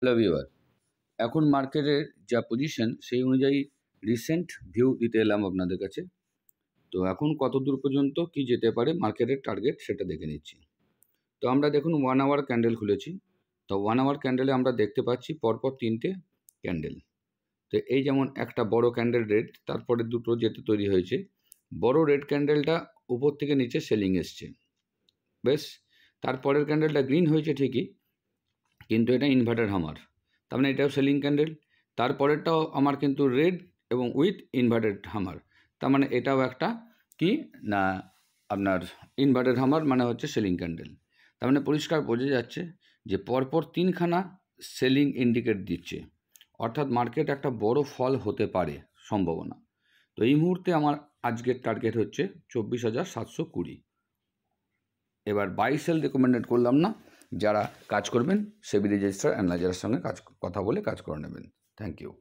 Hello viewer, এখন মার্কেটের যা পজিশন সেই অনুযায়ী রিসেন্ট ভিউ দিতে এলাম আপনাদের কাছে। তো এখন কত দূর পর্যন্ত কি যেতে পারে মার্কেটের টার্গেট সেটা দেখে নিচ্ছি। তো আমরা দেখুন 1 আওয়ার ক্যান্ডেল খুলেছি। তো 1 আওয়ার ক্যান্ডেলে আমরা দেখতে পাচ্ছি পরপর 3টে ক্যান্ডেল। তো এই যেমন একটা বড় ক্যান্ডেল রেড, তারপরে দুটো যেতে তৈরি হয়েছে। বড় রেড ক্যান্ডেলটা উপর থেকে নিচে সেলিং এসছে, বেশ। তারপরের ক্যান্ডেলটা গ্রিন হয়েছে ঠিকই, কিন্তু এটা ইনভার্টেড হামার, তার মানে এটাও সেলিং ক্যান্ডেল। তারপরেরটাও আমার কিন্তু রেড এবং উইথ ইনভার্টেড হামার, তার মানে এটাও একটা কি না আপনার ইনভার্টেড হামার, মানে হচ্ছে সেলিং ক্যান্ডেল। তার মানে পরিষ্কার বোঝা যাচ্ছে যে পরপর 3খানা সেলিং ইন্ডিকেট দিচ্ছে, অর্থাৎ মার্কেট একটা বড় ফল হতে পারে সম্ভাবনা। তো এই মুহূর্তে আমার আজকের টার্গেট হচ্ছে 24,720। এবার বাই সেল রেকমেন্ডেড করলাম না, যারা কাজ করবেন সেবি রেজিস্টার অ্যানালাইজারের সঙ্গে কথা বলে কাজ করে নেবেন। Thank you.